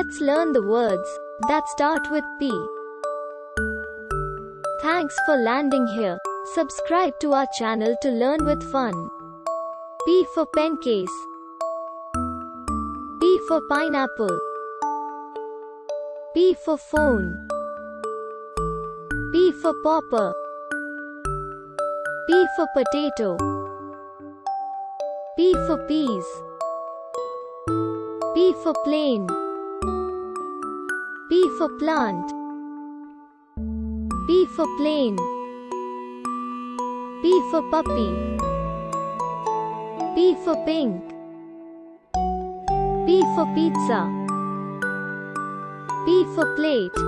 Let's learn the words that start with P. Thanks for landing here. Subscribe to our channel to learn with fun. P for Pencase. P for pineapple. P for phone. P for popper. P for potato. P for peas. P for plane. P for plant. P for plane. P for puppy. P for pink. P for pizza. P for plate.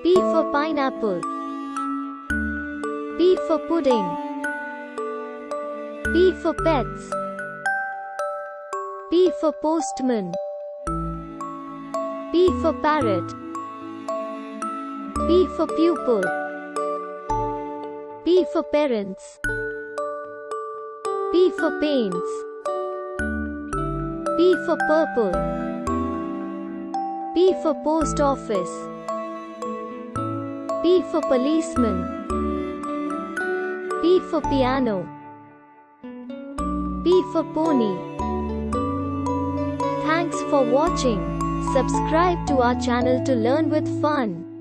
P for pineapple. P for pudding. P for pets. P for postman. P for parrot. P for pupil. P for parents. P for paints. P for purple. P for post office. P for policeman. P for piano. P for pony. Thanks for watching. Subscribe to our channel to learn with fun.